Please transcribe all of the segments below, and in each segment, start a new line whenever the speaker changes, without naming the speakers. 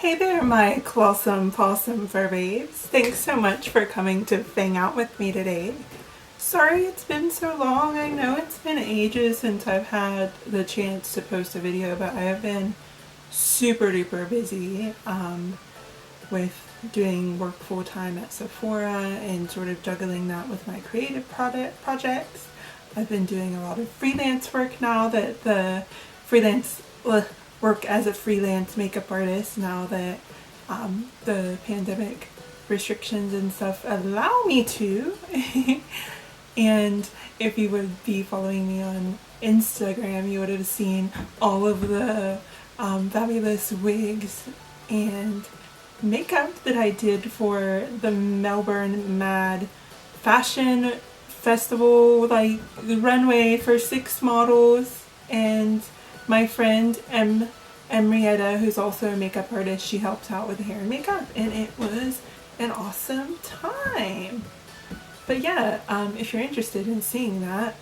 Hey there, my clawsome possum fur babes. Thanks so much for coming to hang out with me today. Sorry it's been so long. I know it's been ages since I've had the chance to post a video, but I have been super duper busy with doing work full-time at Sephora and sort of juggling that with my creative projects. I've been doing a lot of freelance work now that the work as a freelance makeup artist now that the pandemic restrictions and stuff allow me to. And if you would be following me on Instagram, you would have seen all of the fabulous wigs and makeup that I did for the Melbourne Mad Fashion Festival, like the runway for 6 models. And my friend Henrietta, who's also a makeup artist, she helped out with the hair and makeup, and it was an awesome time. But yeah, if you're interested in seeing that,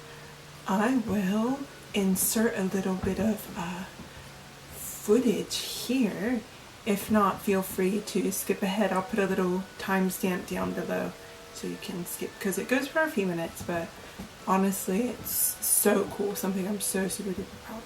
I will insert a little bit of footage here. If not, feel free to skip ahead. I'll put a little timestamp down below so you can skip, because it goes for a few minutes, but honestly it's so cool, something I'm so super duper proud of.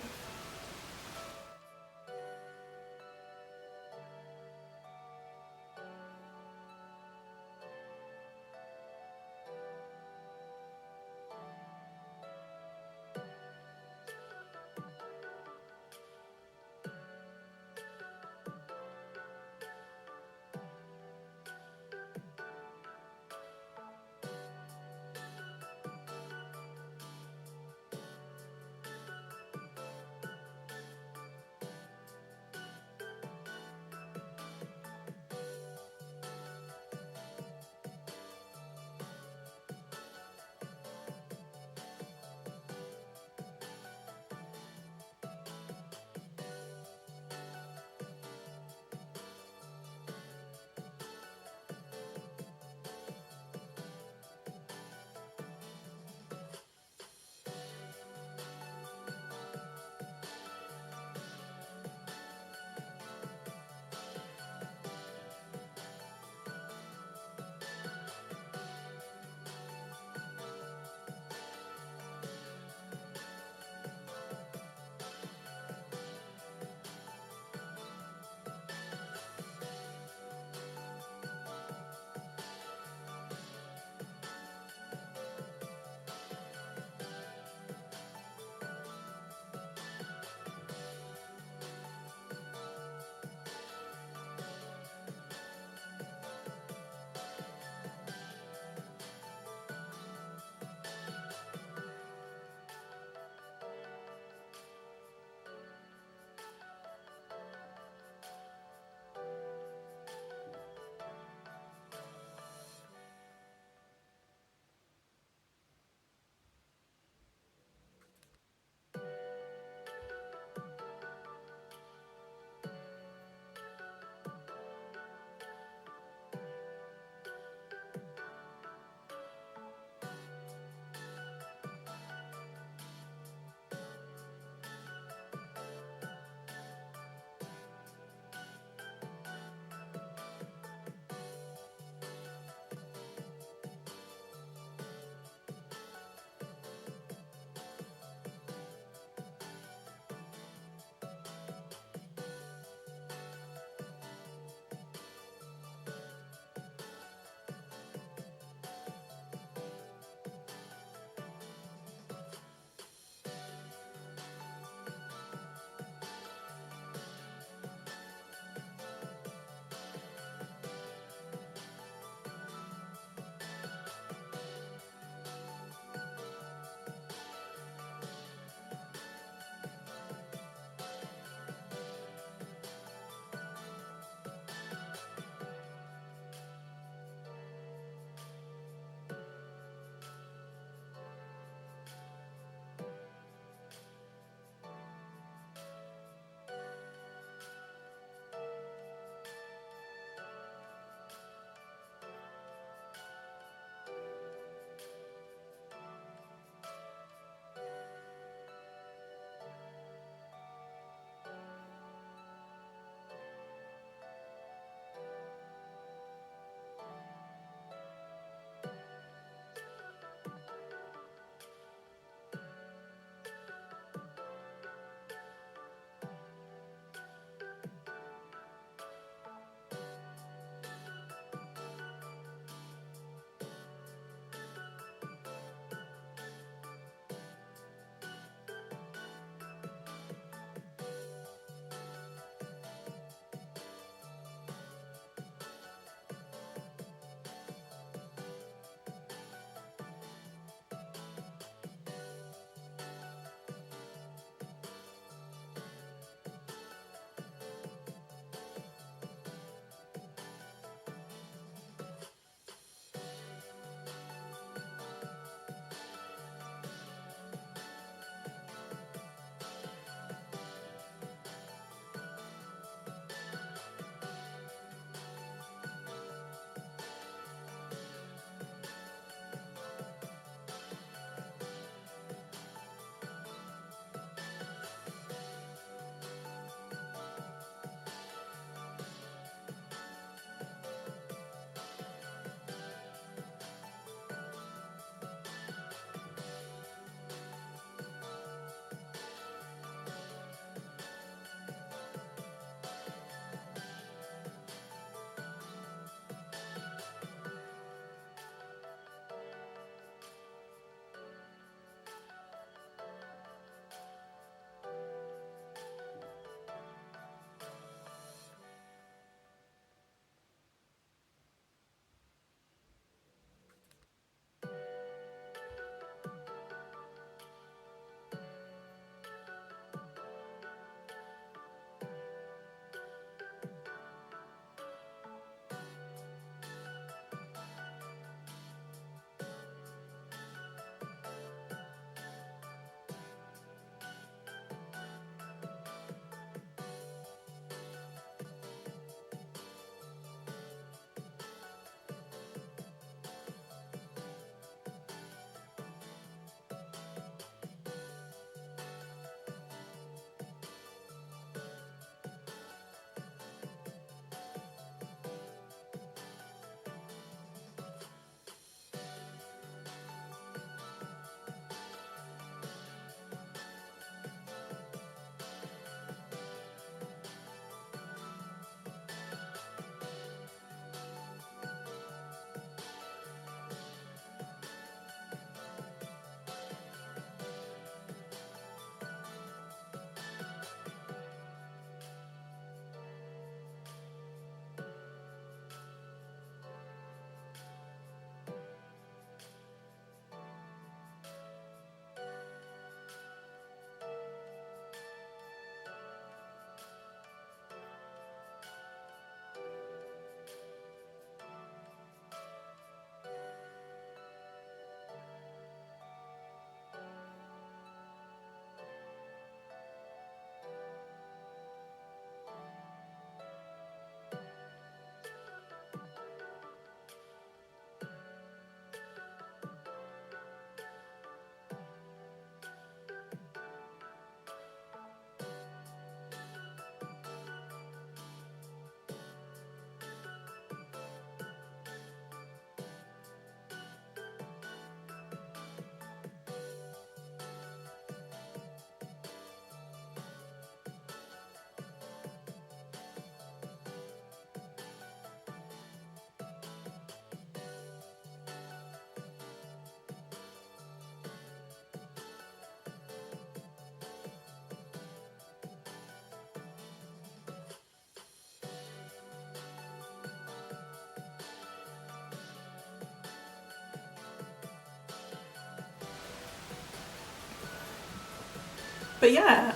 But yeah,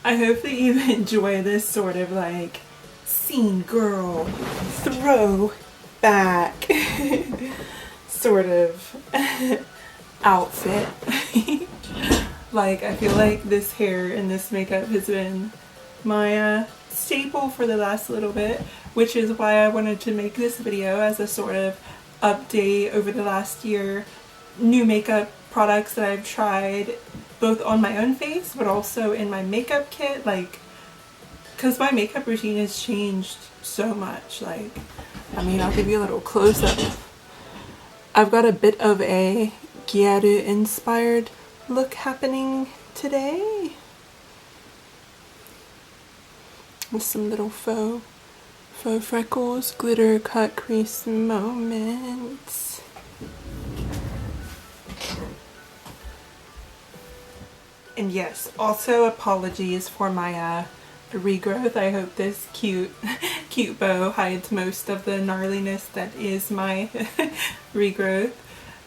I hope that you enjoy this sort of like scene girl throw back sort of outfit. Like, I feel like this hair and this makeup has been my staple for the last little bit, which is why I wanted to make this video as a sort of update over the last year, new makeup products that I've tried both on my own face but also in my makeup kit, like, because my makeup routine has changed so much. Like, I mean, I'll give you a little close-up. I've got a bit of a Gyaru inspired look happening today with some little faux freckles, glitter cut crease moments. And yes, also apologies for my regrowth. I hope this cute bow hides most of the gnarliness that is my regrowth.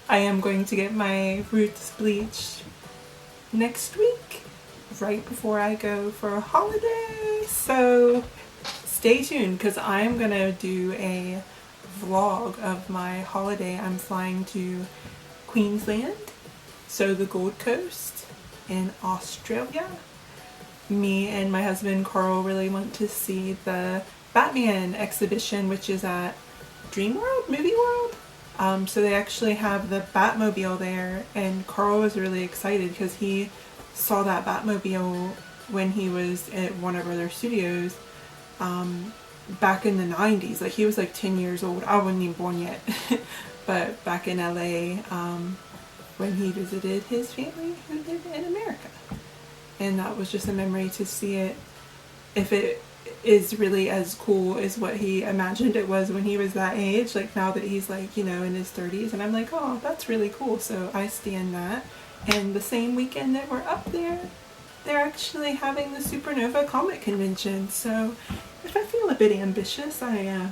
I am going to get my roots bleached next week, right before I go for a holiday. So stay tuned, because I'm gonna do a vlog of my holiday. I'm flying to Queensland, so the Gold Coast in Australia. Me and my husband Carl really want to see the Batman exhibition, which is at Dreamworld, Movie World. So they actually have the Batmobile there, and Carl was really excited because he saw that Batmobile when he was at Warner Brothers Studios back in the 90s. Like, he was like 10 years old. I wasn't even born yet. But back in LA, when he visited his family who lived in America. And that was just a memory to see it, if it is really as cool as what he imagined it was when he was that age. Like, now that he's like, you know, in his 30s, and I'm like, oh, that's really cool. So I stand that. And the same weekend that we're up there, they're actually having the Supernova Comic Convention. So if I feel a bit ambitious, I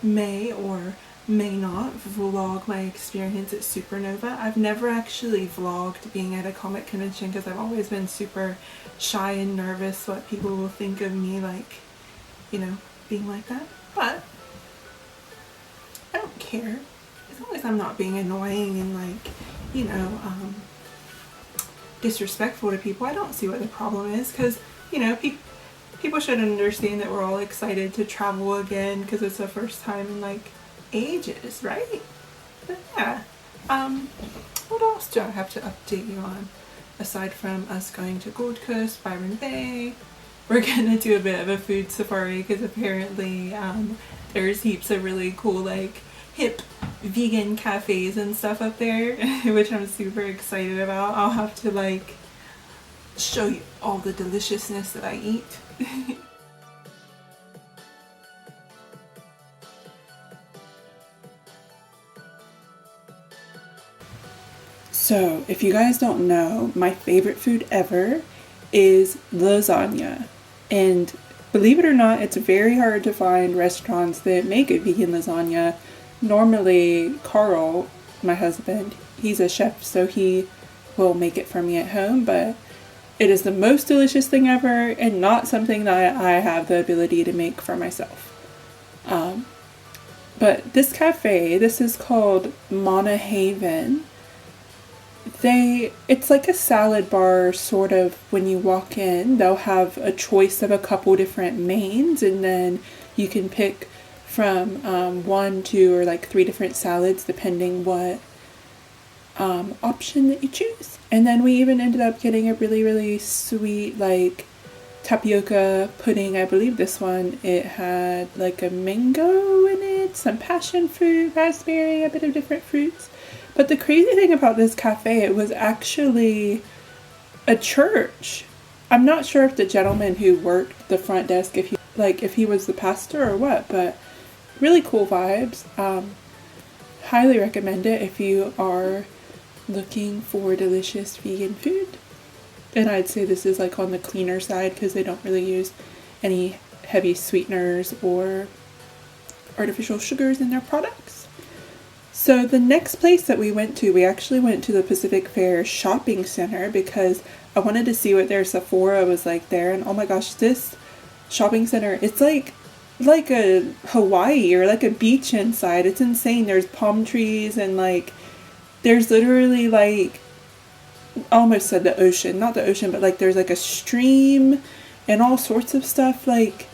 may or may not vlog my experience at Supernova. I've never actually vlogged being at a comic convention because I've always been super shy and nervous what people will think of me, like, you know, being like that. But I don't care, as long as I'm not being annoying and, like, you know, disrespectful to people. I don't see what the problem is, because, you know, people should understand that we're all excited to travel again because it's the first time in like ages, right? But yeah, what else do I have to update you on aside from us going to Gold Coast, Byron Bay? We're gonna do a bit of a food safari because apparently there's heaps of really cool, like, hip vegan cafes and stuff up there, which I'm super excited about. I'll have to, like, show you all the deliciousness that I eat. So, if you guys don't know, my favorite food ever is lasagna. And believe it or not, it's very hard to find restaurants that make a vegan lasagna. Normally, Carl, my husband, he's a chef, so he will make it for me at home, but it is the most delicious thing ever and not something that I have the ability to make for myself. But this cafe, this is called Mana Haven. It's like a salad bar, sort of. When you walk in, they'll have a choice of a couple different mains, and then you can pick from 1, 2, or like 3 different salads depending what option that you choose. And then we even ended up getting a really, really sweet, like, tapioca pudding. I believe this one, it had like a mango in it, some passion fruit, raspberry, a bit of different fruits. But the crazy thing about this cafe, it was actually a church. I'm not sure if the gentleman who worked the front desk, if he was the pastor or what, but really cool vibes. Highly recommend it if you are looking for delicious vegan food. And I'd say this is like on the cleaner side because they don't really use any heavy sweeteners or artificial sugars in their products. So the next place that we went to, we actually went to the Pacific Fair Shopping Center because I wanted to see what their Sephora was like there. And oh my gosh, this shopping center, it's like a Hawaii or like a beach inside. It's insane. There's palm trees and like there's literally like, I almost said the ocean, not the ocean, but like there's like a stream and all sorts of stuff, like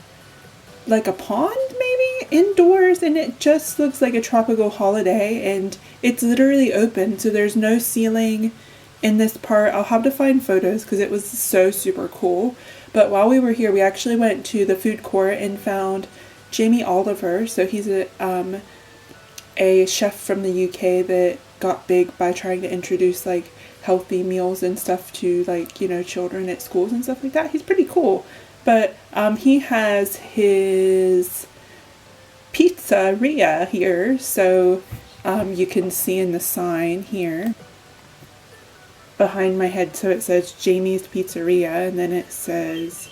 a pond maybe indoors, and it just looks like a tropical holiday, and it's literally open, so there's no ceiling in this part. I'll have to find photos because it was so super cool. But while we were here, we actually went to the food court and found Jamie Oliver. So he's a chef from the UK that got big by trying to introduce like healthy meals and stuff to like, you know, children at schools and stuff like that. He's pretty cool. But he has his pizzeria here, so you can see in the sign here behind my head, so it says Jamie's Pizzeria, and then it says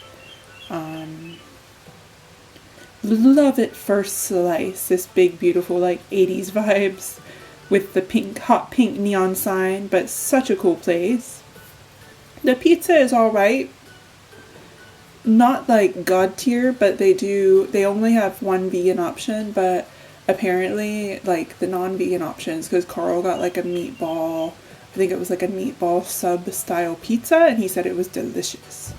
Love at First Slice, this big beautiful like 80s vibes with the pink, hot pink neon sign, but such a cool place. The pizza is alright, not like god tier, but they only have one vegan option, but apparently like the non-vegan options, because Carl got like a meatball, I think it was like a meatball sub style pizza, and he said it was delicious.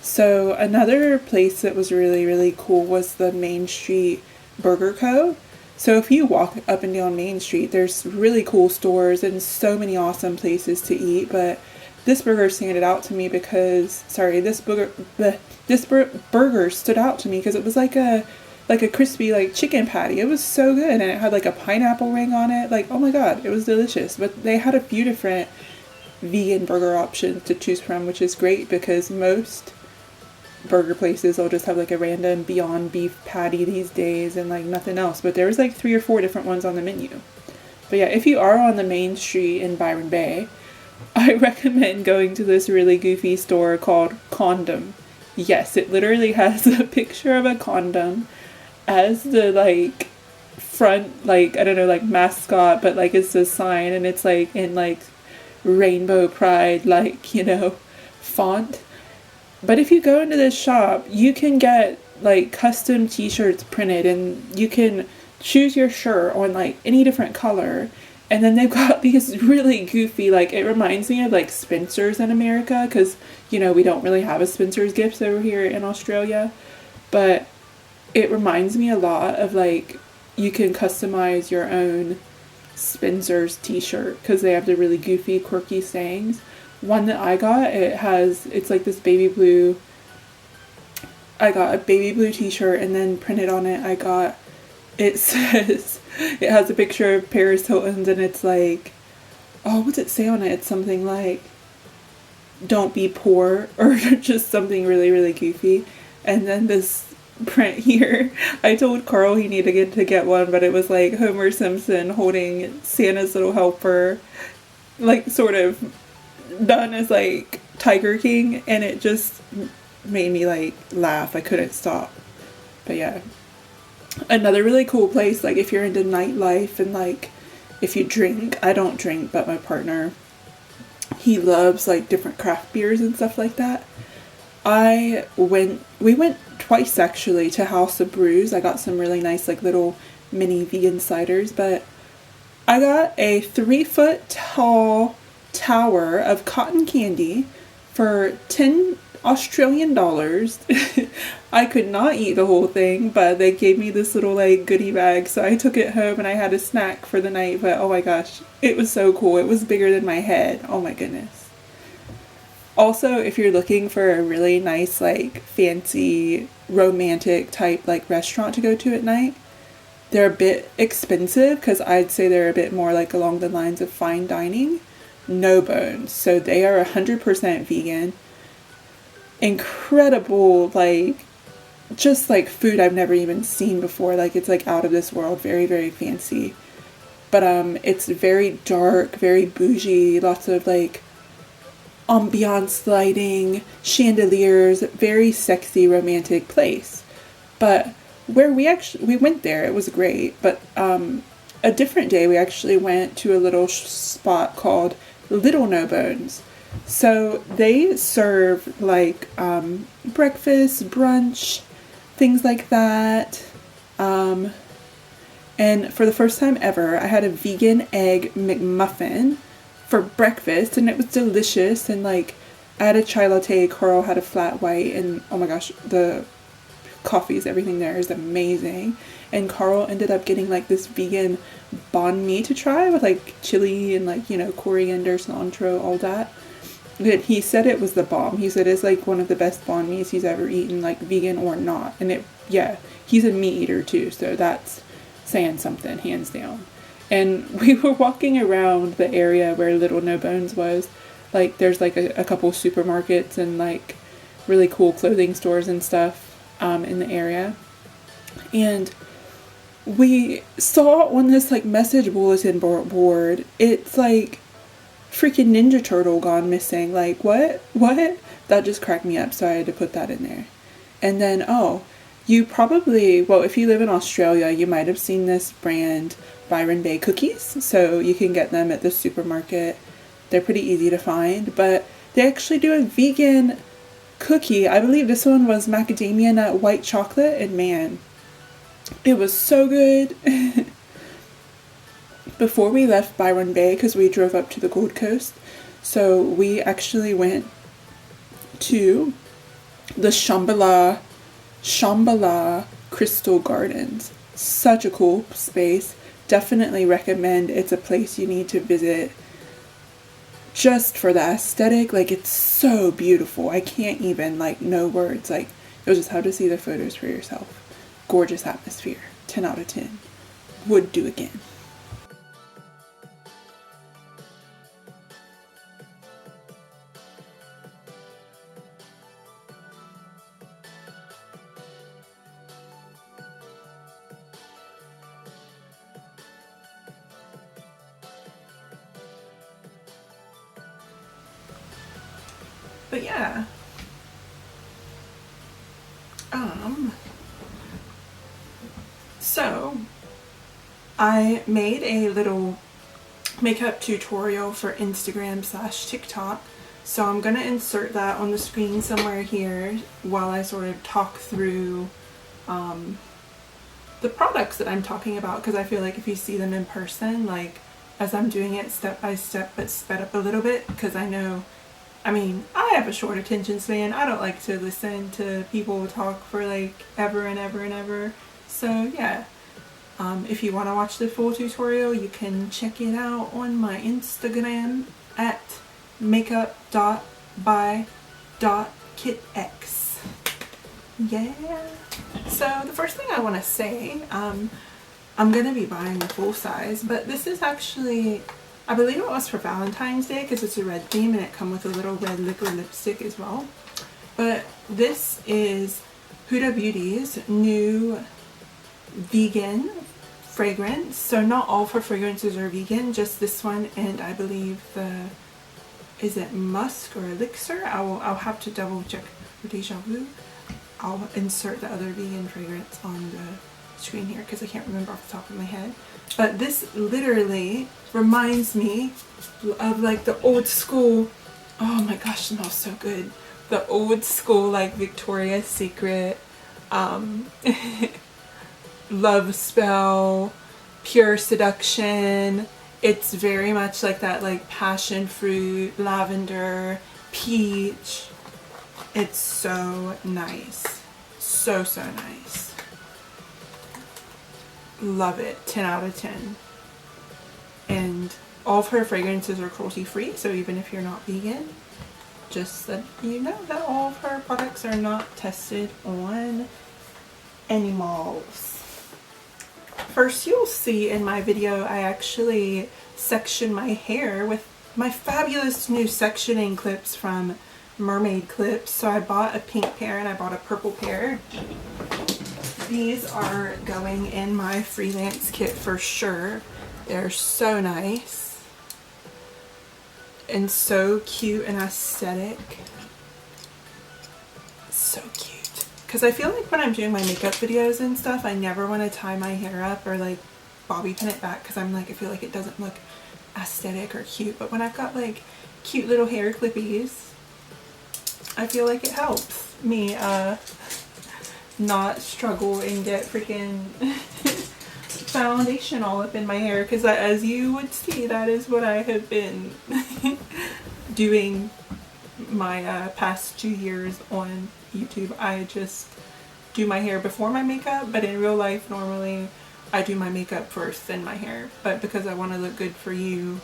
So another place that was really, really cool was the Main Street Burger Co. So if you walk up and down Main Street, there's really cool stores and so many awesome places to eat, but this burger standed out to me because, this burger stood out to me because it was like a crispy like chicken patty. It was so good, and it had like a pineapple ring on it. Like, oh my god, it was delicious. But they had a few different vegan burger options to choose from, which is great because most burger places will just have like a random Beyond Beef patty these days and like nothing else. But there was like 3 or 4 different ones on the menu. But yeah, if you are on the main street in Byron Bay, I recommend going to this really goofy store called Condom. Yes, it literally has a picture of a condom as the like front, like, I don't know, like mascot, but like it's a sign, and it's like in like rainbow pride, like, you know, font. But if you go into this shop, you can get like custom t-shirts printed, and you can choose your shirt on like any different color. And then they've got these really goofy, like, it reminds me of like Spencer's in America, because, you know, we don't really have a Spencer's Gifts over here in Australia, but it reminds me a lot of like, you can customize your own Spencer's t-shirt because they have the really goofy, quirky sayings. One that I got, it's like this baby blue, I got a baby blue t-shirt, and then printed on it, it says, it has a picture of Paris Hilton's, and it's like, oh, what's it say on it? It's something like, don't be poor, or just something really, really goofy. And then this print here, I told Carl he needed to get one, but it was like Homer Simpson holding Santa's little helper, like sort of done as like Tiger King, and it just made me like laugh. I couldn't stop. But yeah. Another really cool place, like if you're into nightlife and like if you drink, I don't drink, but my partner, he loves like different craft beers and stuff like that. We went twice actually to House of Brews. I got some really nice like little mini vegan ciders, but I got a 3-foot tall tower of cotton candy for 10 Australian dollars. I could not eat the whole thing, but they gave me this little like goodie bag, so I took it home and I had a snack for the night. But oh my gosh, it was so cool. It was bigger than my head. Oh my goodness. Also, if you're looking for a really nice like fancy romantic type like restaurant to go to at night, they're a bit expensive because I'd say they're a bit more like along the lines of fine dining. No Bones. So they are 100% vegan. Incredible, like, just like food I've never even seen before. Like, it's like out of this world. Very, very fancy. But it's very dark, very bougie, lots of like ambiance lighting, chandeliers, very sexy romantic place. But where we went there, it was great, but a different day, we actually went to a little spot called Little No Bones. So they serve like breakfast, brunch, things like that. And for the first time ever, I had a vegan egg McMuffin for breakfast, and it was delicious. And like, I had a chai latte, Carl had a flat white, and oh my gosh, the coffees, everything there is amazing. And Carl ended up getting like this vegan banh mi to try with like chili and like, you know, coriander, cilantro, all that. But he said it was the bomb. He said it's like one of the best banh mi's he's ever eaten, like vegan or not. And it, yeah, he's a meat eater too, so that's saying something, hands down. And we were walking around the area where Little No Bones was. Like, there's like a couple supermarkets and like really cool clothing stores and stuff in the area. And we saw on this like message bulletin board, it's like freaking Ninja Turtle gone missing. Like, what? That just cracked me up, so I had to put that in there. And then, oh, you probably, well, if you live in Australia, you might have seen this brand, Byron Bay cookies. So you can get them at the supermarket. They're pretty easy to find, but they actually do a vegan cookie. I believe this one was macadamia nut white chocolate, and man, it was so good. Before we left Byron Bay, because we drove up to the Gold Coast, so we actually went to the Shambhala Crystal Gardens. Such a cool space. Definitely recommend. It's a place you need to visit just for the aesthetic. Like, it's so beautiful. I can't even, like, no words. Like, you'll just have to see the photos for yourself. Gorgeous atmosphere. 10 out of 10. Would do again. But yeah, so I made a little makeup tutorial for Instagram/TikTok. So I'm gonna insert that on the screen somewhere here while I sort of talk through the products that I'm talking about, because I feel like if you see them in person, like as I'm doing it step by step but sped up a little bit, because I know, I mean, I have a short attention span. I don't like to listen to people talk for like ever and ever and ever. So yeah, if you want to watch the full tutorial, you can check it out on my Instagram at makeup.by.kitx. Yeah. So the first thing I want to say, I'm going to be buying the full size, but this is actually, I believe it was for Valentine's Day because it's a red theme and it comes with a little red liquid lipstick as well. But this is Huda Beauty's new vegan fragrance. So not all of her fragrances are vegan, just this one, and I believe the, is it musk or elixir? I'll have to double check for Deja Vu. I'll insert the other vegan fragrance on the screen here because I can't remember off the top of my head. But this literally reminds me of like the old school, oh my gosh, it smells so good. The old school like Victoria's Secret love spell, pure seduction. It's very much like that, like passion fruit, lavender, peach. It's so nice. So nice. Love it. 10 out of 10. And all of her fragrances are cruelty free, so even if you're not vegan, just that you know that all of her products are not tested on animals. First, you'll see in my video I actually section my hair with my fabulous new sectioning clips from Mermaid Clips. So I bought a pink pair and I bought a purple pair. These are going in my freelance kit for sure. They're so nice and so cute and aesthetic. So cute. Because I feel like when I'm doing my makeup videos and stuff, I never want to tie my hair up or like bobby pin it back because I'm like, I feel like it doesn't look aesthetic or cute. But when I've got like cute little hair clippies, I feel like it helps me not struggle and get freaking foundation all up in my hair, because as you would see, that is what I have been doing my past 2 years on YouTube. I just do my hair before my makeup, but in real life normally I do my makeup first, then my hair. But because I want to look good for you,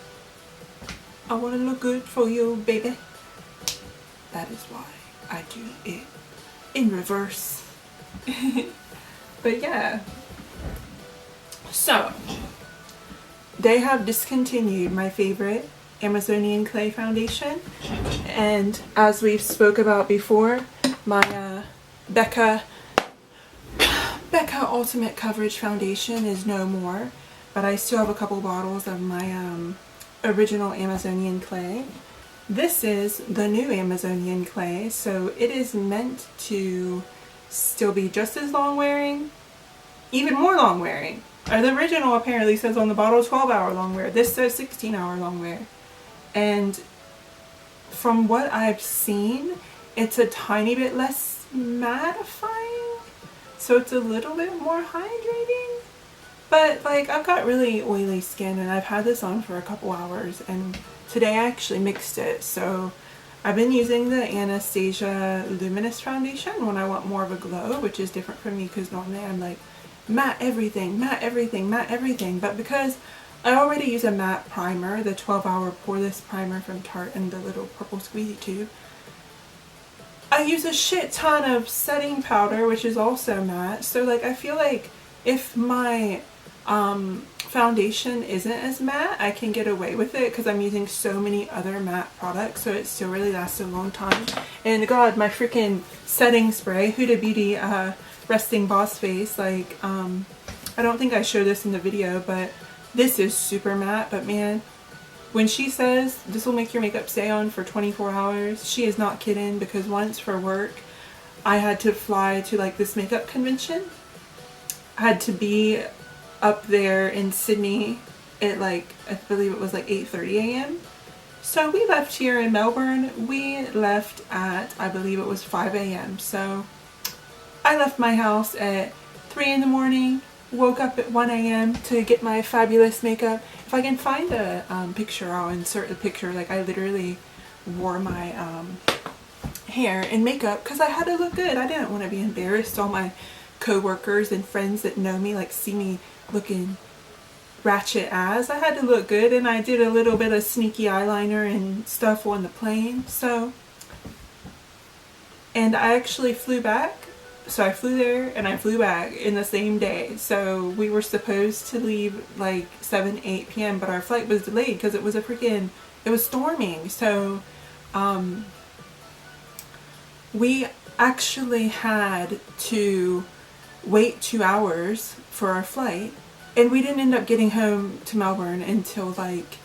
I want to look good for you, baby. That is why I do it in reverse. But yeah, so they have discontinued my favorite Amazonian clay foundation, and as we've spoke about before, my Becca Ultimate Coverage Foundation is no more, but I still have a couple bottles of my original Amazonian clay. This is the new Amazonian clay, so it is meant to still be just as long wearing, even more long wearing. The original apparently says on the bottle 12-hour long wear. This says 16-hour long wear. And from what I've seen, it's a tiny bit less mattifying, so it's a little bit more hydrating. But like, I've got really oily skin and I've had this on for a couple hours, and today I actually mixed it. So I've been using the Anastasia Luminous Foundation when I want more of a glow, which is different from me because normally I'm like matte everything, matte everything, matte everything. But because I already use a matte primer, the 12-hour Poreless primer from Tarte in the little purple squeezy tube, I use a shit ton of setting powder, which is also matte. So like, I feel like if my foundation isn't as matte, I can get away with it because I'm using so many other matte products, so it still really lasts a long time. And god, my freaking setting spray, Huda Beauty Resting Boss Face, like I don't think I showed this in the video, but this is super matte. But man, when she says this will make your makeup stay on for 24 hours, she is not kidding, because once for work I had to fly to like this makeup convention. I had to be up there in Sydney at like, I believe it was like 8:30 a.m. So we left here in Melbourne. We left at, I believe it was 5 a.m. So I left my house at 3 in the morning, woke up at 1 a.m. to get my fabulous makeup. If I can find a picture, I'll insert the picture. Like, I literally wore my hair and makeup because I had to look good. I didn't want to be embarrassed. All my co-workers and friends that know me like see me looking ratchet as. I had to look good, and I did a little bit of sneaky eyeliner and stuff on the plane. So, and I actually flew back. So I flew there and I flew back in the same day. So we were supposed to leave like 7-8 p.m. but our flight was delayed because it was it was storming. So we actually had to wait 2 hours for our flight, and we didn't end up getting home to Melbourne until like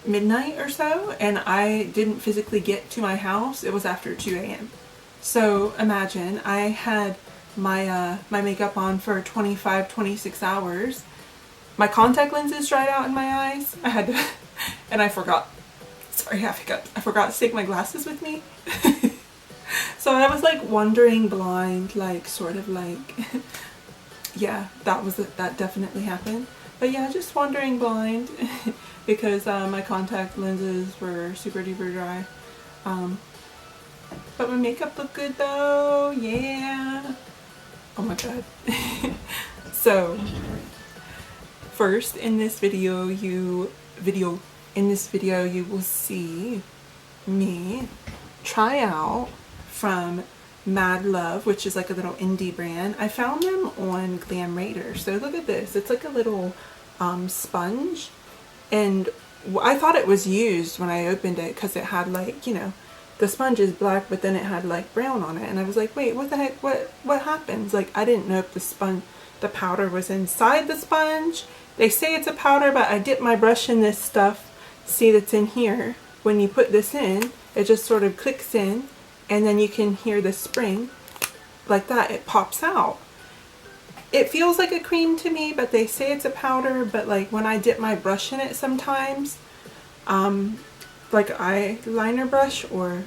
midnight or so, and I didn't physically get to my house. It was after 2 a.m. So imagine, I had my my makeup on for 25-26 hours. My contact lenses dried out in my eyes. I had to, and I forgot, sorry, I forgot to take my glasses with me. So I was like wandering blind, like sort of like, yeah, that definitely happened. But yeah, just wandering blind because my contact lenses were super duper dry. But my makeup looked good though, yeah. Oh my god. So first in this video you will see me try out from Mad Love, which is like a little indie brand. I found them on Glam Raider. So look at this. It's like a little sponge, and I thought it was used when I opened it because it had like, you know, the sponge is black, but then it had like brown on it, and I was like, wait, what the heck, what happens? Like, I didn't know if the powder was inside the sponge. They say it's a powder, but I dipped my brush in this stuff, see, that's in here. When you put this in, it just sort of clicks in, and then you can hear the spring like that, it pops out. it feels like a cream to me, but they say it's a powder. But like when I dip my brush in it sometimes, like eyeliner brush or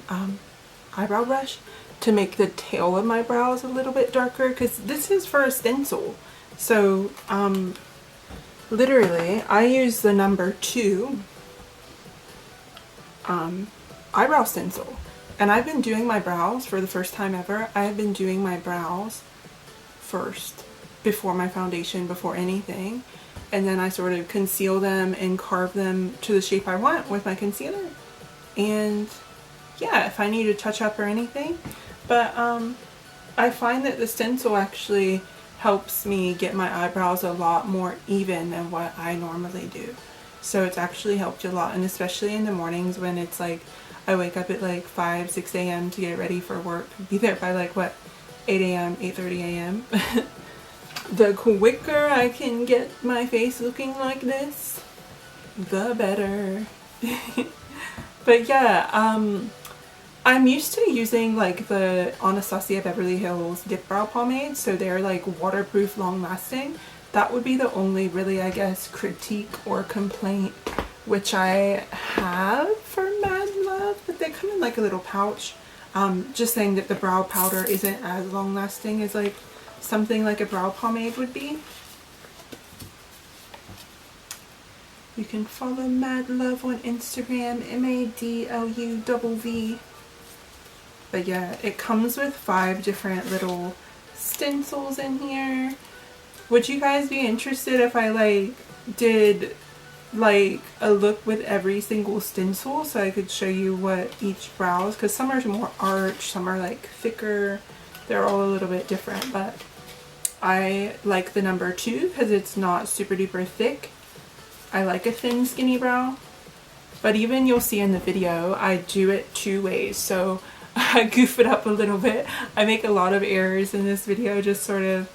eyebrow brush, to make the tail of my brows a little bit darker, because this is for a stencil. So literally I use the number 2 eyebrow stencil, and I've been doing my brows for the first time ever. I've been doing my brows first before my foundation, before anything, and then I sort of conceal them and carve them to the shape I want with my concealer. And yeah, if I need to touch up or anything, but I find that the stencil actually helps me get my eyebrows a lot more even than what I normally do. So it's actually helped a lot, and especially in the mornings when it's like I wake up at like 5, 6 a.m. to get ready for work, be there by like what, 8 a.m., 8:30 a.m. The quicker I can get my face looking like this, the better. But yeah, I'm used to using like the Anastasia Beverly Hills Dip Brow Pomade, so they're like waterproof, long lasting. That would be the only really, I guess, critique or complaint which I have for Mad Love, but they come in like a little pouch. Just saying that the brow powder isn't as long lasting as like something like a brow pomade would be. You can follow Mad Love on Instagram, MADLUVV. But yeah, it comes with 5 different little stencils in here. Would you guys be interested if I like did like a look with every single stencil, so I could show you what each brows, because some are more arch, some are like thicker, they're all a little bit different, but I like the number 2 because it's not super duper thick. I like a thin skinny brow, but even you'll see in the video I do it 2 ways, so I goof it up a little bit. I make a lot of errors in this video, just sort of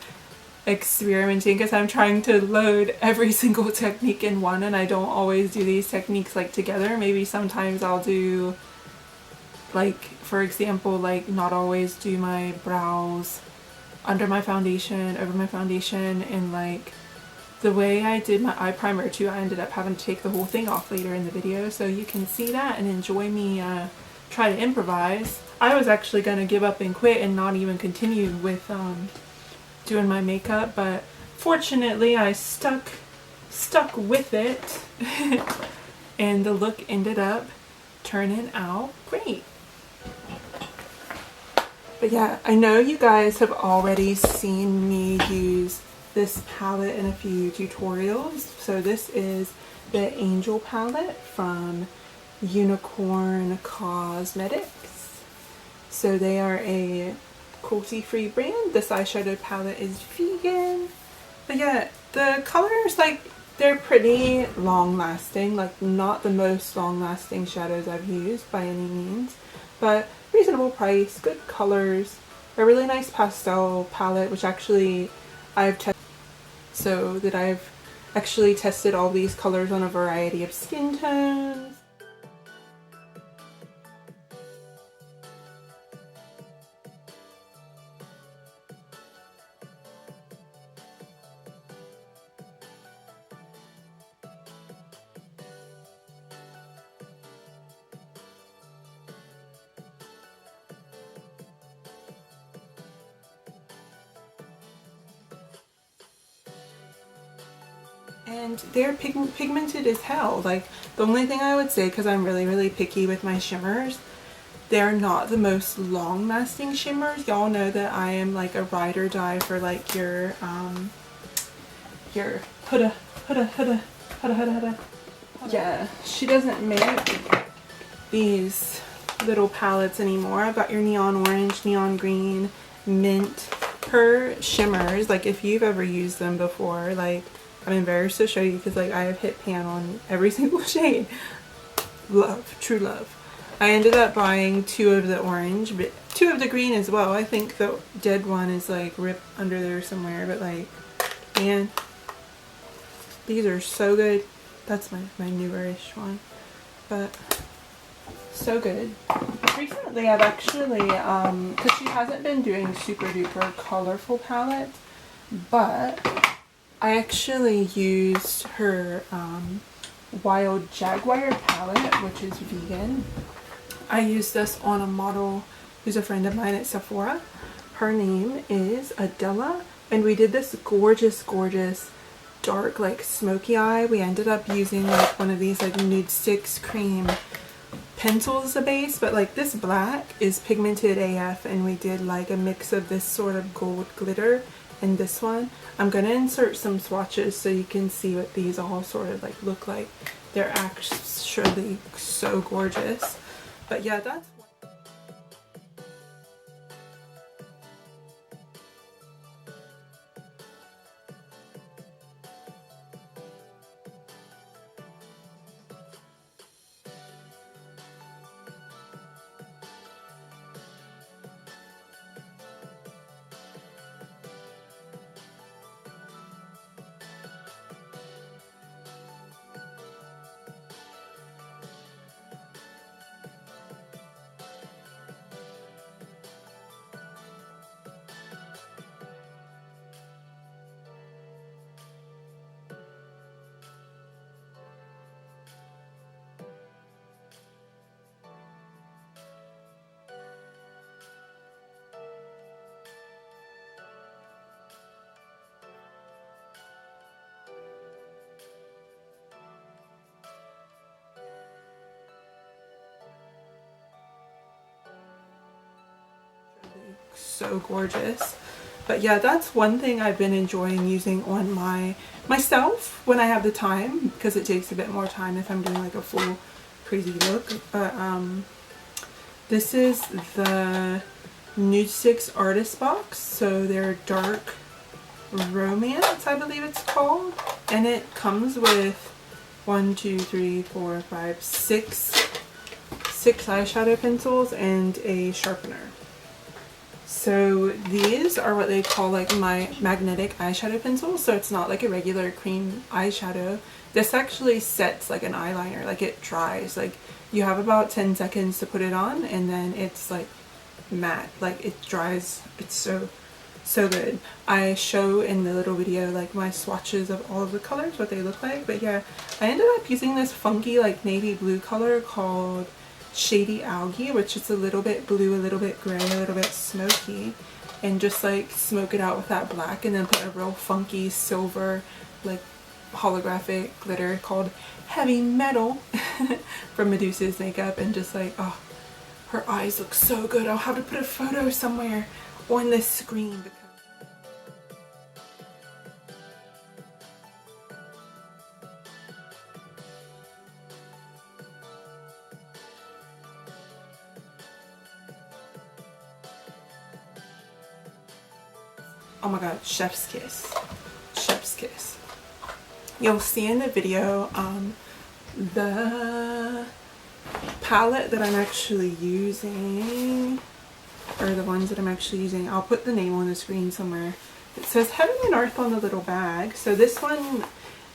experimenting, because I'm trying to load every single technique in one, and I don't always do these techniques like together. Maybe sometimes I'll do, like for example, like not always do my brows under my foundation, over my foundation, and like the way I did my eye primer too, I ended up having to take the whole thing off later in the video, so you can see that and enjoy me try to improvise. I was actually gonna give up and quit and not even continue with doing my makeup, but fortunately I stuck with it and the look ended up turning out great. But yeah, I know you guys have already seen me use this palette in a few tutorials. So this is the Angel palette from Unicorn Cosmetics. So they are a cruelty-free brand. This eyeshadow palette is vegan. But yeah, the colors, like, they're pretty long lasting, like not the most long lasting shadows I've used by any means, but reasonable price, good colors, a really nice pastel palette, which actually I've tested, so that I've actually tested all these colors on a variety of skin tones. And they're pigmented as hell. Like, the only thing I would say, because I'm really picky with my shimmers, they're not the most long lasting shimmers. Y'all know that I am like a ride or die for like your Huda. Yeah, she doesn't make these little palettes anymore. I've got your neon orange, neon green, mint. Her shimmers, like if you've ever used them before, like I'm embarrassed to show you because like I have hit pan on every single shade. Love, true love. I ended up buying 2 of the orange, but 2 of the green as well. I think the dead one is like ripped under there somewhere, but like, man, these are so good. That's my newer-ish one, but so good. Recently I've actually, because she hasn't been doing super duper colorful palettes, but I actually used her Wild Jaguar palette, which is vegan. I used this on a model who's a friend of mine at Sephora. Her name is Adela, and we did this gorgeous dark like smoky eye. We ended up using like one of these like Nude Stix cream pencils as a base, but like this black is pigmented AF, and we did like a mix of this sort of gold glitter and this one. I'm gonna insert some swatches so you can see what these all sort of like look like. They're actually so gorgeous. But yeah, that's so gorgeous. But yeah, that's one thing I've been enjoying using on myself when I have the time, because it takes a bit more time if I'm doing like a full crazy look. But this is the Nude Stix Artist Box, so they're dark romance, I believe it's called, and it comes with 1, 2, 3, 4, 5, 6 eyeshadow pencils and a sharpener. So these are what they call like my magnetic eyeshadow pencils, so it's not like a regular cream eyeshadow. This actually sets like an eyeliner, like it dries, like you have about 10 seconds to put it on and then it's like matte, like it dries. It's so good. I show in the little video like my swatches of all of the colors, what they look like. But yeah, I ended up using this funky like navy blue color called Shady Algae, which is a little bit blue, a little bit gray, a little bit smoky, and just like smoke it out with that black, and then put a real funky silver like holographic glitter called Heavy Metal from Medusa's makeup, and just like, oh, her eyes look so good. I'll have to put a photo somewhere on this screen because oh my god, chef's kiss. Chef's kiss. You'll see in the video the palette that I'm actually using, or the ones that I'm actually using. I'll put the name on the screen somewhere. It says Heaven and Earth on the little bag. So this one,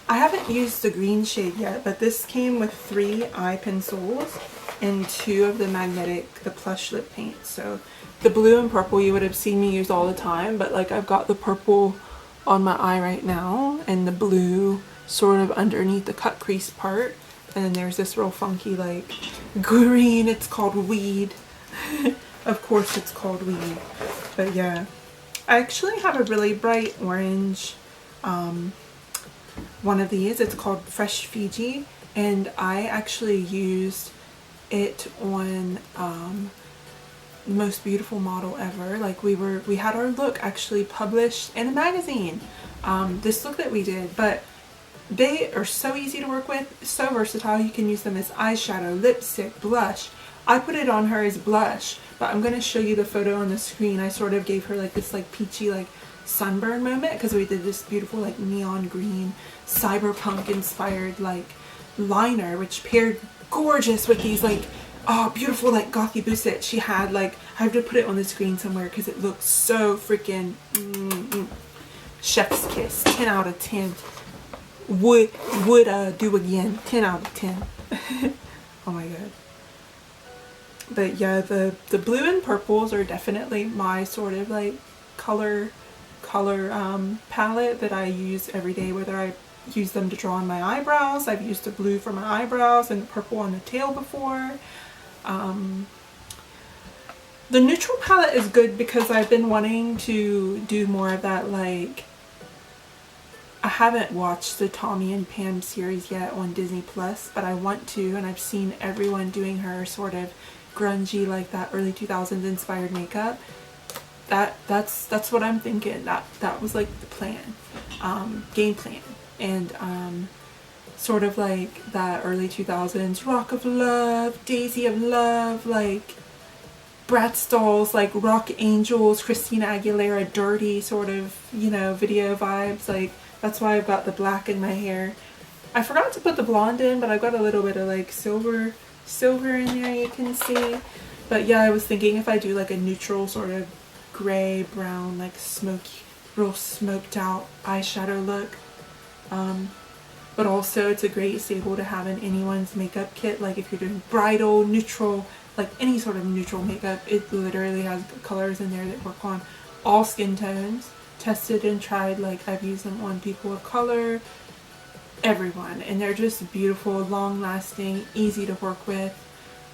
I haven't used the green shade yet, but this came with 3 eye pencils and 2 of the magnetic, the plush lip paint. So the blue and purple you would have seen me use all the time, but like I've got the purple on my eye right now and the blue sort of underneath the cut crease part, and then there's this real funky like green. It's called Weed. Of course it's called Weed. But yeah, I actually have a really bright orange one of these. It's called Fresh Fiji, and I actually used it on Most Beautiful Model Ever. Like we had our look actually published in a magazine, this look that we did. But they are so easy to work with, so versatile. You can use them as eyeshadow, lipstick, blush. I put it on her as blush, but I'm going to show you the photo on the screen. I sort of gave her like this like peachy like sunburn moment because we did this beautiful like neon green cyberpunk inspired like liner, which paired gorgeous with these like, oh, beautiful like gothy boots that she had. Like, I have to put it on the screen somewhere because it looks so freaking chef's kiss. 10 out of 10. Would do again. 10 out of 10. Oh my god. But yeah, the blue and purples are definitely my sort of like color color palette that I use every day, whether I use them to draw on my eyebrows. I've used the blue for my eyebrows and the purple on the tail before. The neutral palette is good because I've been wanting to do more of that, like, I haven't watched the Tommy and Pam series yet on Disney Plus, but I want to, and I've seen everyone doing her sort of grungy, like that early 2000s inspired makeup. That's what I'm thinking. That was like the plan, game plan, and sort of like that early 2000s Rock of Love, Daisy of Love, like Bratz dolls, like Rock Angels, Christina Aguilera, dirty sort of, you know, video vibes. Like, that's why I've got the black in my hair. I forgot to put the blonde in, but I've got a little bit of like silver in there, you can see. But yeah, I was thinking if I do like a neutral sort of gray brown, like smoky, real smoked out eyeshadow look. But also it's a great staple to have in anyone's makeup kit. Like if you're doing bridal, neutral, like any sort of neutral makeup, it literally has colors in there that work on all skin tones. Tested and tried, like I've used them on people of color, everyone, and they're just beautiful, long lasting, easy to work with.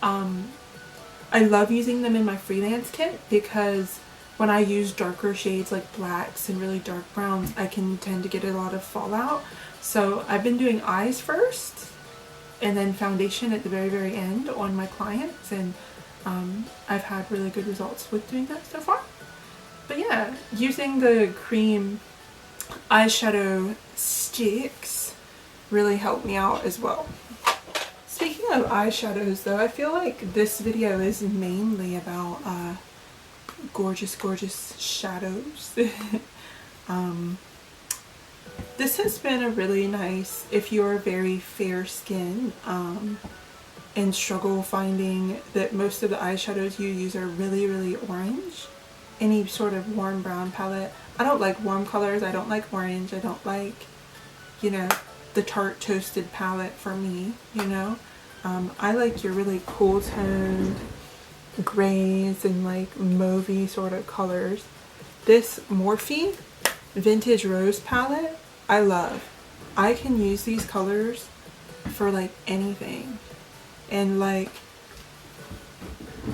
I love using them in my freelance kit because when I use darker shades like blacks and really dark browns, I can tend to get a lot of fallout. So I've been doing eyes first and then foundation at the very end on my clients, and I've had really good results with doing that so far. But yeah, using the cream eyeshadow Stix really helped me out as well. Speaking of eyeshadows though, I feel like this video is mainly about gorgeous shadows. This has been a really nice, if you're very fair skinned and struggle finding that most of the eyeshadows you use are really orange, any sort of warm brown palette. I don't like warm colors, I don't like orange, I don't like, you know, the Tarte Toasted palette for me, you know. I like your really cool toned grays and like mauvey sort of colors. This Morphe Vintage Rose palette, I love. I can use these colors for like anything, and like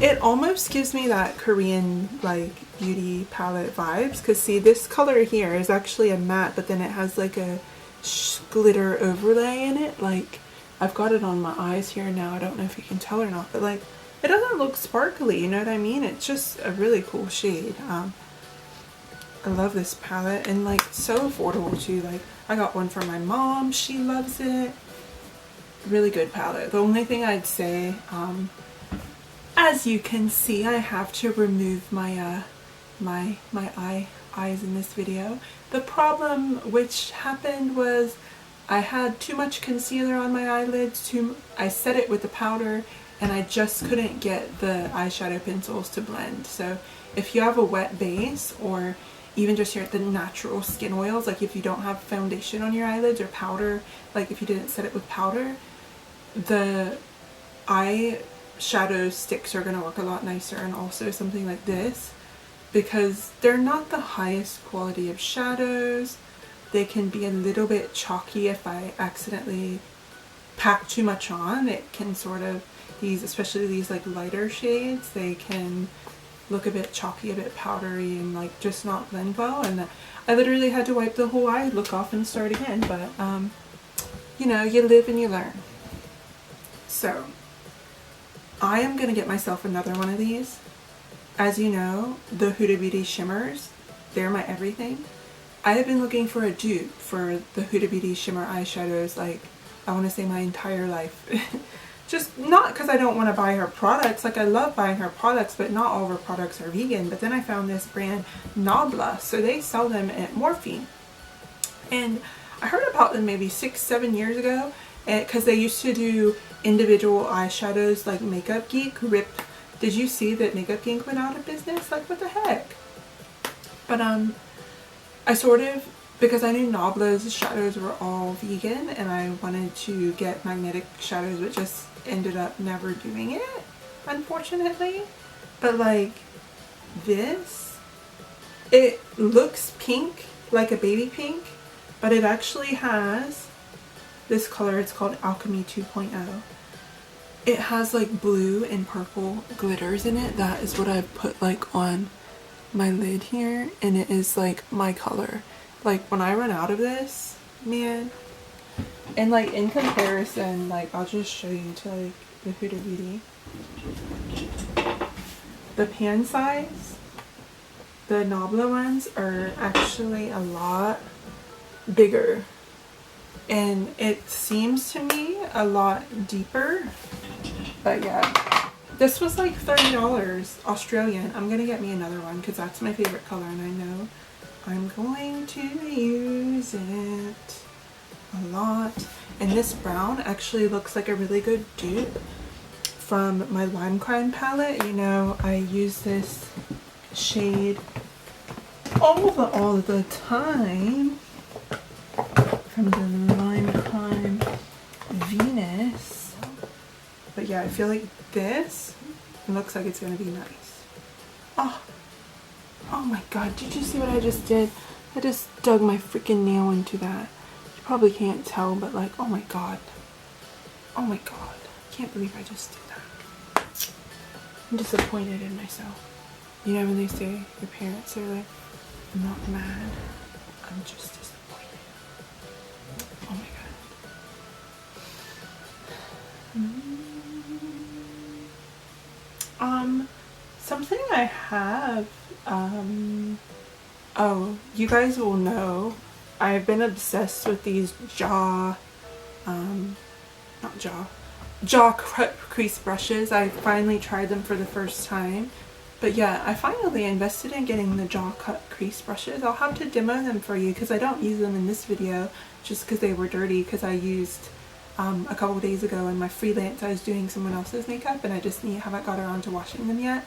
it almost gives me that Korean like beauty palette vibes, because see, this color here is actually a matte, but then it has like a glitter overlay in it. Like I've got it on my eyes here now, I don't know if you can tell or not, but like it doesn't look sparkly, you know what I mean? It's just a really cool shade. I love this palette, and like so affordable too. Like I got one for my mom, she loves it. Really good palette. The only thing I'd say, as you can see, I have to remove my my eyes in this video. The problem which happened was I had too much concealer on my eyelids. I set it with the powder and I just couldn't get the eyeshadow pencils to blend. So if you have a wet base, or even just the natural skin oils, like if you don't have foundation on your eyelids or powder, like if you didn't set it with powder, the eyeshadow sticks are going to work a lot nicer. And also something like this, because they're not the highest quality of shadows. They can be a little bit chalky if I accidentally pack too much on. It can sort of, especially these like lighter shades, they can look a bit chalky, a bit powdery, and like just not blend well. And I literally had to wipe the whole eye look off and start again. But you know, you live and you learn. So I am gonna get myself another one of these. As you know, the Huda Beauty shimmers, they're my everything. I have been looking for a dupe for the Huda Beauty shimmer eyeshadows, like I want to say my entire life. Just not because I don't want to buy her products, like I love buying her products, but not all of her products are vegan. But then I found this brand Nabla, so they sell them at Morphe, and I heard about them maybe 6-7 years ago, because they used to do individual eyeshadows, like Makeup Geek ripped. Did you see that Makeup Geek went out of business? Like what the heck? But I sort of, because I knew Nabla's shadows were all vegan and I wanted to get magnetic shadows, but just ended up never doing it, unfortunately. But like this, It looks pink, like a baby pink, but it actually has this color. It's called Alchemy 2.0. It has like blue and purple glitters in it. That is what I put like on my lid here, and it is like my color. Like when I run out of this, man, and like in comparison, like I'll just show you to like the Huda Beauty. The pan size, the Nabla ones are actually a lot bigger, and it seems to me a lot deeper. But yeah, this was like $30 Australian. I'm gonna get me another one because that's my favorite color, and I know I'm going to use it a lot. And this brown actually looks like a really good dupe from my Lime Crime palette. You know, I use this shade all the time from the Lime Crime Venus. But yeah, I feel like this looks like it's gonna be nice. Oh my god, did you see what I just did? I just dug my freaking nail into that. You probably can't tell, but like, oh my god. Oh my god. I can't believe I just did that. I'm disappointed in myself. You know when they say your parents are like, I'm not mad, I'm just disappointed. Oh my god. Something I have, oh, you guys will know, I've been obsessed with these jaw crease brushes. I finally tried them for the first time. But yeah, I finally invested in getting the jaw cut crease brushes. I'll have to demo them for you because I don't use them in this video just because they were dirty, because I used a couple days ago in my freelance I was doing someone else's makeup and I just haven't got around to washing them yet.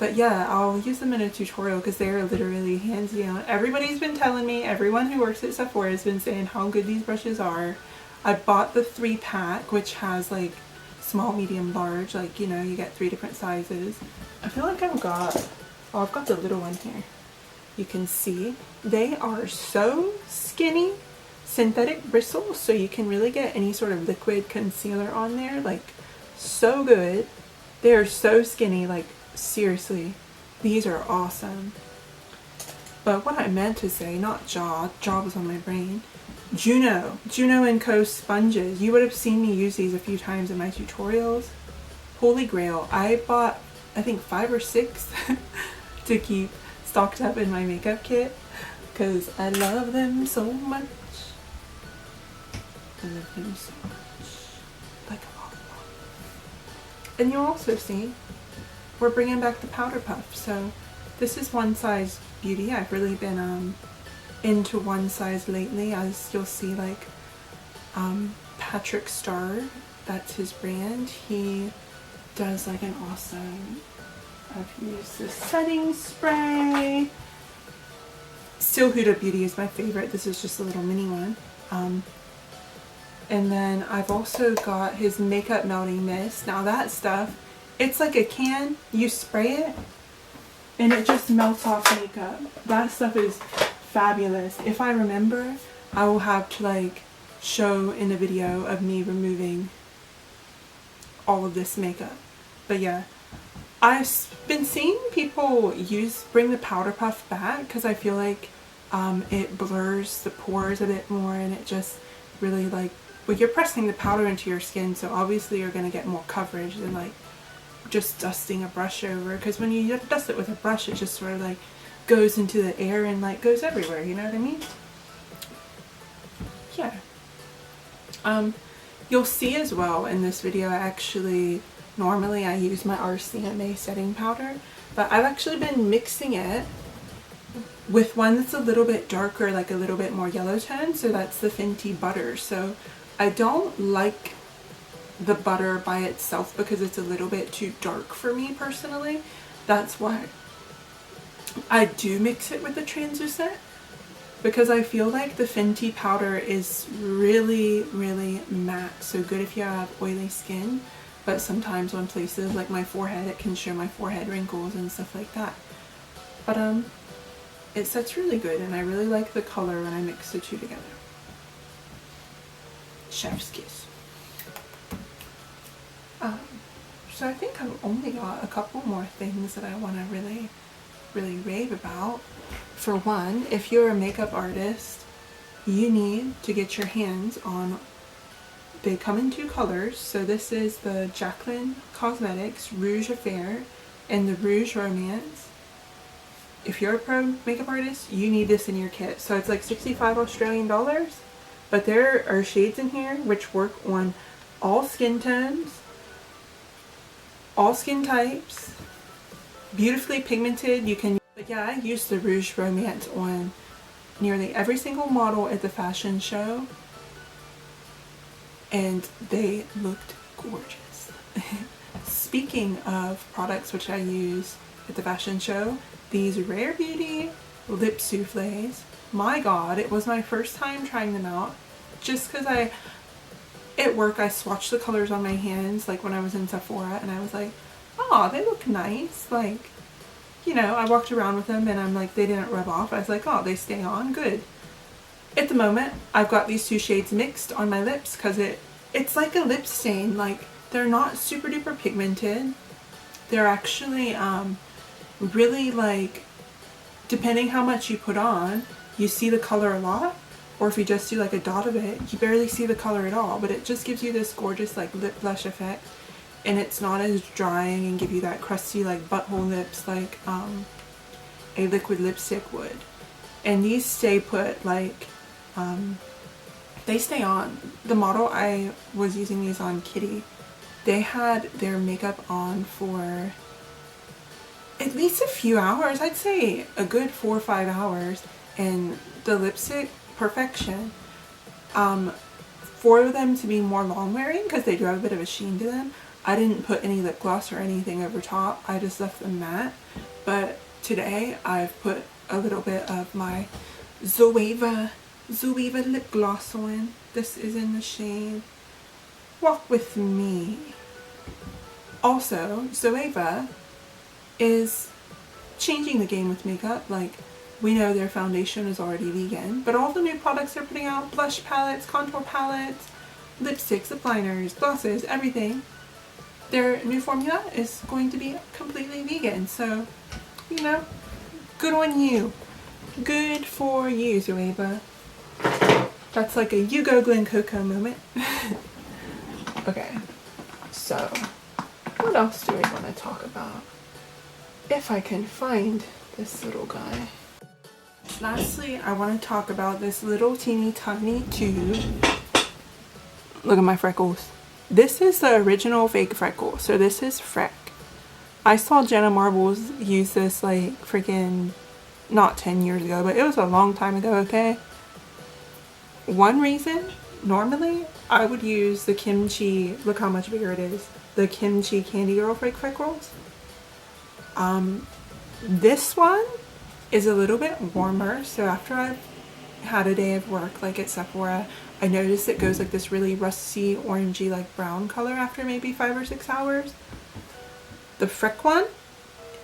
But yeah, I'll use them in a tutorial because they're literally hands down. Everybody's been telling me, everyone who works at Sephora has been saying how good these brushes are. I bought the 3-pack, which has like small, medium, large, like, you know, you get 3 different sizes. I feel like I've got the little one here. You can see they are so skinny, synthetic bristles, so you can really get any sort of liquid concealer on there, like so good. They are so skinny, like seriously, these are awesome. But what I meant to say, not jaw was on my brain. Juno & Co sponges. You would have seen me use these a few times in my tutorials. Holy grail. I bought, I think 5 or 6 to keep stocked up in my makeup kit because I love them so much. I love them so much. Like a lot. And you'll also see we're bringing back the powder puff. So this is One Size Beauty. I've really been into One Size lately, as you'll see, like Patrick Starr, that's his brand. He does like an awesome, I've used this setting spray. Still Huda Beauty is my favorite. This is just a little mini one. And then I've also got his makeup melting mist. Now that stuff, it's like a can, you spray it and it just melts off makeup. That stuff is fabulous. If I remember, I will have to like show in a video of me removing all of this makeup. But yeah, I've been seeing people bring the powder puff back because I feel like it blurs the pores a bit more, and it just really like, well, you're pressing the powder into your skin, so obviously you're gonna get more coverage than like just dusting a brush over, because when you dust it with a brush, it just sort of like goes into the air and like goes everywhere, you know what I mean? Yeah. You'll see as well in this video, normally I use my RCMA setting powder, but I've actually been mixing it with one that's a little bit darker, like a little bit more yellow tone, so that's the Fenty Butter. So I don't like the butter by itself because it's a little bit too dark for me personally. That's why I do mix it with the translucent, because I feel like the Fenty powder is really, really matte. So good if you have oily skin, but sometimes on places like my forehead, it can show my forehead wrinkles and stuff like that. But it sets really good, and I really like the color when I mix the two together. Chef's kiss. So I think I've only got a couple more things that I want to really rave about. For one, if you're a makeup artist, you need to get your hands on, they come in two colors. So this is the Jaclyn Cosmetics Rouge Affair and the Rouge Romance. If you're a pro makeup artist, you need this in your kit. So it's like 65 Australian dollars, but there are shades in here which work on all skin tones, all skin types, beautifully pigmented. You can, but yeah, I used the Rouge Romance on nearly every single model at the fashion show, and they looked gorgeous. Speaking of products which I use at the fashion show, these Rare Beauty lip souffles, my god, it was my first time trying them out, just because at work I swatched the colors on my hands like when I was in Sephora, and I was like, oh, they look nice, like, you know, I walked around with them and I'm like, they didn't rub off. I was like, oh, they stay on good. At the moment, I've got these two shades mixed on my lips because it's like a lip stain. Like, they're not super duper pigmented. They're actually really, like, depending how much you put on, you see the color a lot, or if you just do like a dot of it, you barely see the color at all, but it just gives you this gorgeous like lip blush effect, and it's not as drying and give you that crusty like butthole lips like a liquid lipstick would. And these stay put, like they stay on. The model I was using these on, Kitty, they had their makeup on for at least a few hours. I'd say a good 4 or 5 hours, and the lipstick, perfection. For them to be more long wearing, because they do have a bit of a sheen to them, I didn't put any lip gloss or anything over top. I just left them matte. But today I've put a little bit of my Zoeva lip gloss on. This is in the shade Walk With Me. Also, Zoeva is changing the game with makeup. Like, we know their foundation is already vegan, but all the new products they're putting out, blush palettes, contour palettes, lipsticks, lip liners, glosses, everything, their new formula is going to be completely vegan. So, you know, good on you. Good for you, Zoeva. That's like a you go Glen Coco moment. Okay, so what else do we want to talk about? If I can find this little guy. Lastly, I want to talk about this little teeny tiny tube. Look at my freckles. This is the original fake freckle. So this is Freck. I saw Jenna Marbles use this like freaking not 10 years ago, but it was a long time ago, okay? One reason, normally, I would use the Kimchi, look how much bigger it is, the Kimchi Candy Girl fake freckles. This one is a little bit warmer, so after I've had a day of work like at Sephora, I noticed it goes like this really rusty orangey like brown color after maybe 5 or 6 hours. The Freck one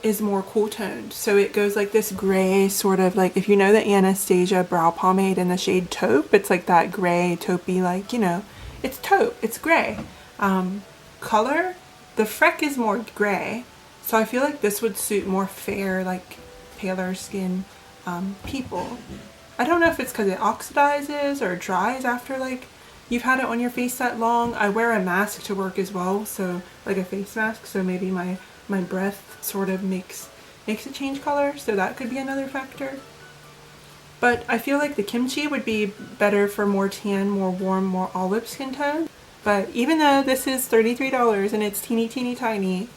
is more cool toned, so it goes like this gray sort of like, if you know the Anastasia brow pomade in the shade taupe, it's like that gray taupey, like, you know, it's taupe, it's gray color. The Freck is more gray, so I feel like this would suit more fair, like paler skin people. I don't know if it's because it oxidizes or dries after like you've had it on your face that long. I wear a mask to work as well, so like a face mask, so maybe my breath sort of makes it change color, so that could be another factor. But I feel like the Kimchi would be better for more tan, more warm, more olive skin tone. But even though this is $33 and it's teeny tiny,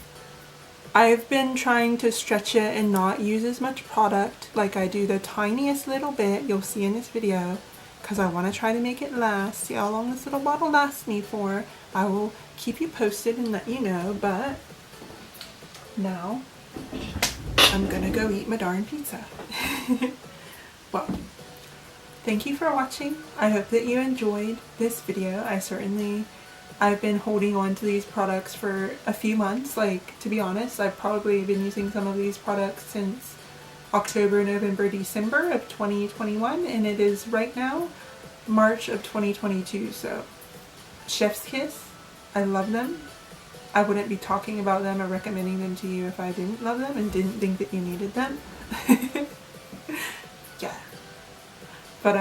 I've been trying to stretch it and not use as much product. Like, I do the tiniest little bit you'll see in this video, because I want to try to make it last. See how long this little bottle lasts me for. I will keep you posted and let you know. But now I'm gonna go eat my darn pizza. Well, thank you for watching. I hope that you enjoyed this video. I've been holding on to these products for a few months. Like, to be honest, I've probably been using some of these products since October, November, December of 2021, and it is right now March of 2022. So chef's kiss. I love them. I wouldn't be talking about them or recommending them to you if I didn't love them and didn't think that you needed them. Yeah. But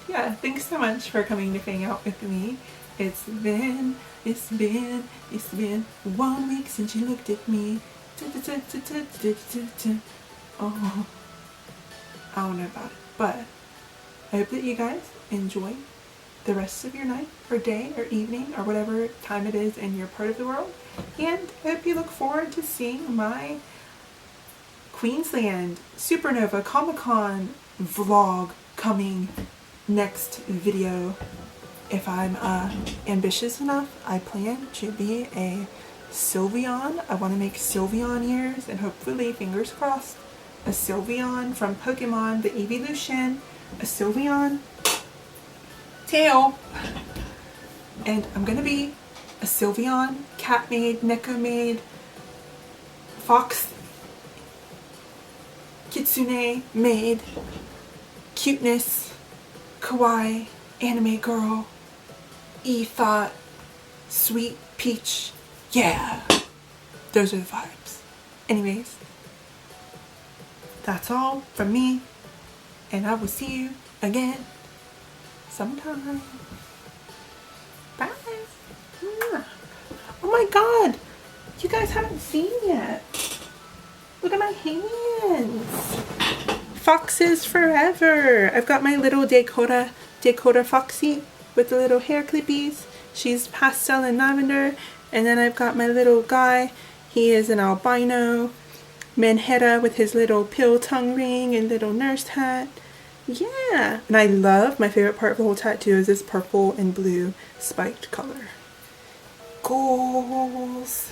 yeah, thanks so much for coming to hang out with me. It's been 1 week since you looked at me. Oh, I don't know about it, but I hope that you guys enjoy the rest of your night or day or evening or whatever time it is in your part of the world, and I hope you look forward to seeing my Queensland Supernova Comic-Con vlog coming next video. If I'm ambitious enough, I plan to be a Sylveon. I want to make Sylveon ears and hopefully, fingers crossed, a Sylveon from Pokemon, the evolution, a Sylveon tail, and I'm gonna be a Sylveon cat maid, Neko maid, fox, kitsune maid, cuteness, kawaii, anime girl, e-thought, sweet peach. Yeah, those are the vibes. Anyways, that's all from me, and I will see you again sometime. Bye. Oh my god, you guys haven't seen yet. Look at my hands. Foxes forever. I've got my little Dakota Foxy with the little hair clippies. She's pastel and lavender. And then I've got my little guy. He is an albino Manhetta with his little pill tongue ring and little nurse hat. Yeah. And I love, my favorite part of the whole tattoo is this purple and blue spiked color. Goals.